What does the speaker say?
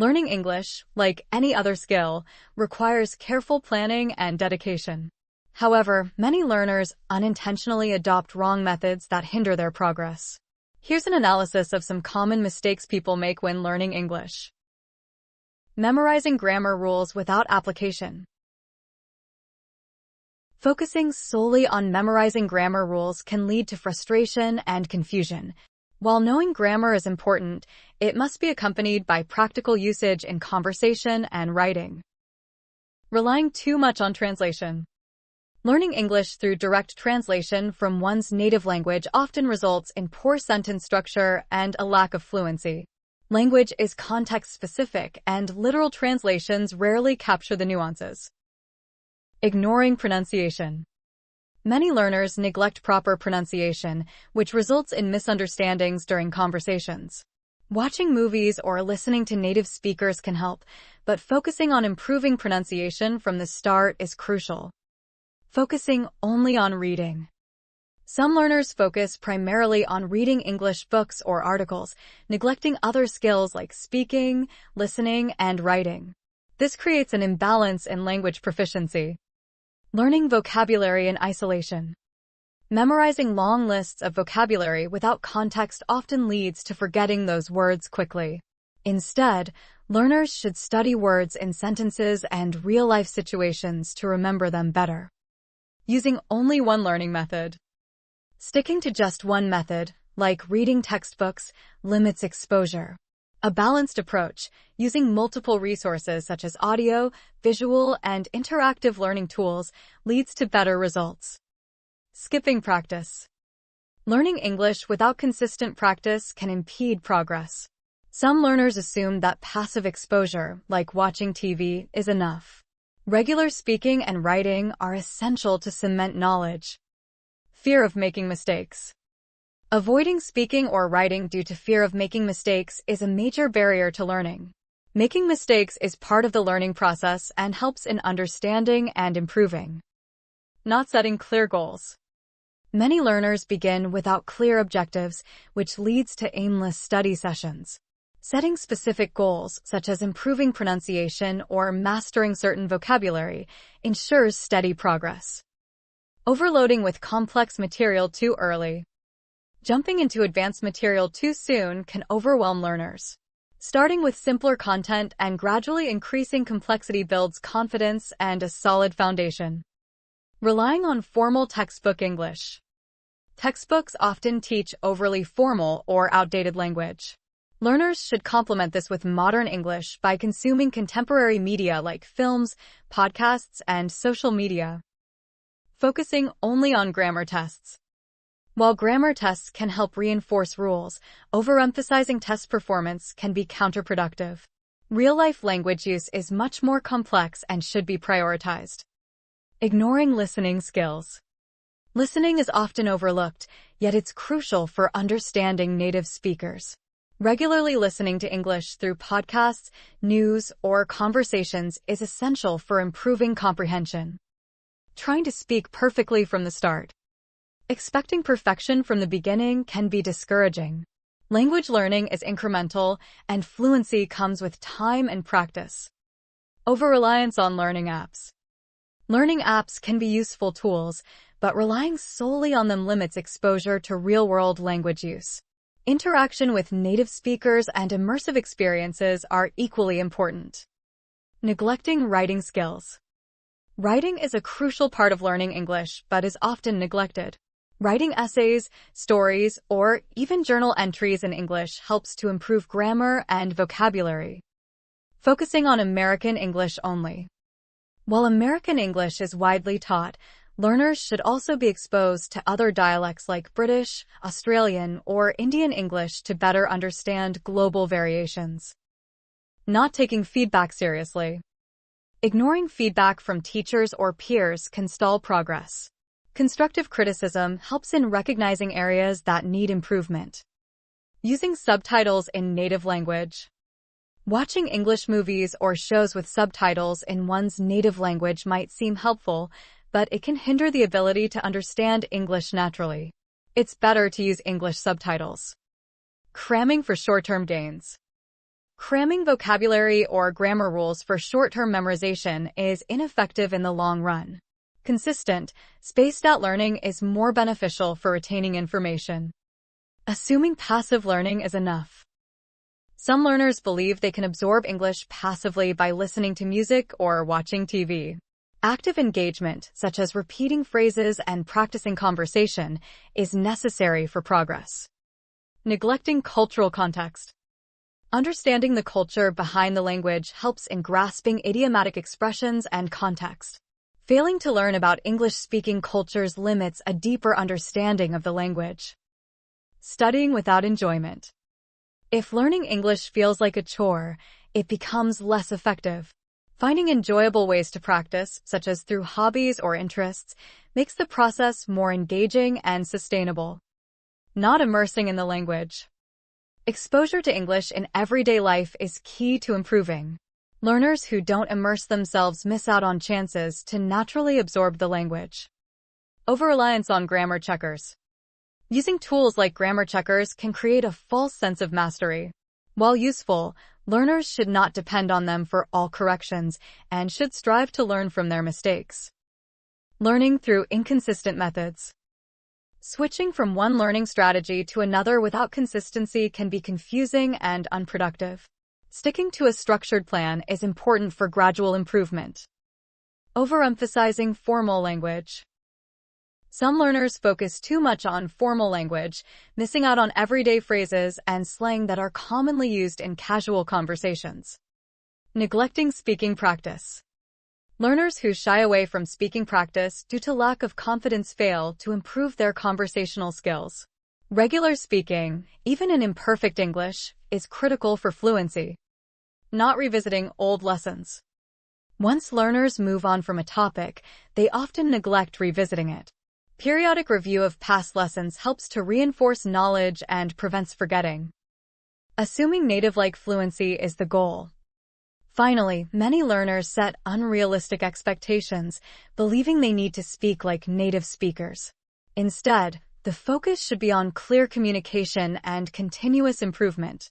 Learning English, like any other skill, requires careful planning and dedication. However, many learners unintentionally adopt wrong methods that hinder their progress. Here's an analysis of some common mistakes people make when learning English. Memorizing grammar rules without application. Focusing solely on memorizing grammar rules can lead to frustration and confusion. While knowing grammar is important, it must be accompanied by practical usage in conversation and writing. Relying too much on translation. Learning English through direct translation from one's native language often results in poor sentence structure and a lack of fluency. Language is context-specific, and literal translations rarely capture the nuances. Ignoring pronunciation. Many learners neglect proper pronunciation, which results in misunderstandings during conversations. Watching movies or listening to native speakers can help, but focusing on improving pronunciation from the start is crucial. Focusing only on reading. Some learners focus primarily on reading English books or articles, neglecting other skills like speaking, listening, and writing. This creates an imbalance in language proficiency. Learning vocabulary in isolation. Memorizing long lists of vocabulary without context often leads to forgetting those words quickly. Instead, learners should study words in sentences and real-life situations to remember them better. Using only one learning method. Sticking to just one method, like reading textbooks, limits exposure. A balanced approach, using multiple resources such as audio, visual, and interactive learning tools, leads to better results. Skipping practice. Learning English without consistent practice can impede progress. Some learners assume that passive exposure, like watching TV, is enough. Regular speaking and writing are essential to cement knowledge. Fear of making mistakes. Avoiding speaking or writing due to fear of making mistakes is a major barrier to learning. Making mistakes is part of the learning process and helps in understanding and improving. Not setting clear goals. Many learners begin without clear objectives, which leads to aimless study sessions. Setting specific goals, such as improving pronunciation or mastering certain vocabulary, ensures steady progress. Overloading with complex material too early. Jumping into advanced material too soon can overwhelm learners. Starting with simpler content and gradually increasing complexity builds confidence and a solid foundation. Relying on formal textbook English. Textbooks often teach overly formal or outdated language. Learners should complement this with modern English by consuming contemporary media like films, podcasts, and social media. Focusing only on grammar tests. While grammar tests can help reinforce rules, overemphasizing test performance can be counterproductive. Real-life language use is much more complex and should be prioritized. Ignoring listening skills. Listening is often overlooked, yet it's crucial for understanding native speakers. Regularly listening to English through podcasts, news, or conversations is essential for improving comprehension. Trying to speak perfectly from the start. Expecting perfection from the beginning can be discouraging. Language learning is incremental, and fluency comes with time and practice. Over-reliance on learning apps. Learning apps can be useful tools, but relying solely on them limits exposure to real-world language use. Interaction with native speakers and immersive experiences are equally important. Neglecting writing skills. Writing is a crucial part of learning English, but is often neglected. Writing essays, stories, or even journal entries in English helps to improve grammar and vocabulary. Focusing on American English only. While American English is widely taught, learners should also be exposed to other dialects like British, Australian, or Indian English to better understand global variations. Not taking feedback seriously. Ignoring feedback from teachers or peers can stall progress. Constructive criticism helps in recognizing areas that need improvement. Using subtitles in native language. Watching English movies or shows with subtitles in one's native language might seem helpful, but it can hinder the ability to understand English naturally. It's better to use English subtitles. Cramming for short-term gains. Cramming vocabulary or grammar rules for short-term memorization is ineffective in the long run. Consistent, spaced-out learning is more beneficial for retaining information. Assuming passive learning is enough. Some learners believe they can absorb English passively by listening to music or watching TV. Active engagement, such as repeating phrases and practicing conversation, is necessary for progress. Neglecting cultural context. Understanding the culture behind the language helps in grasping idiomatic expressions and context. Failing to learn about English-speaking cultures limits a deeper understanding of the language. Studying without enjoyment. If learning English feels like a chore, it becomes less effective. Finding enjoyable ways to practice, such as through hobbies or interests, makes the process more engaging and sustainable. Not immersing in the language. Exposure to English in everyday life is key to improving. Learners who don't immerse themselves miss out on chances to naturally absorb the language. Over-reliance on grammar checkers. Using tools like grammar checkers can create a false sense of mastery. While useful, learners should not depend on them for all corrections and should strive to learn from their mistakes. Learning through inconsistent methods. Switching from one learning strategy to another without consistency can be confusing and unproductive. Sticking to a structured plan is important for gradual improvement. Overemphasizing formal language. Some learners focus too much on formal language, missing out on everyday phrases and slang that are commonly used in casual conversations. Neglecting speaking practice. Learners who shy away from speaking practice due to lack of confidence fail to improve their conversational skills. Regular speaking, even in imperfect English, is critical for fluency. Not revisiting old lessons. Once learners move on from a topic, they often neglect revisiting it. Periodic review of past lessons helps to reinforce knowledge and prevents forgetting. Assuming native-like fluency is the goal. Finally, many learners set unrealistic expectations, believing they need to speak like native speakers. Instead, the focus should be on clear communication and continuous improvement.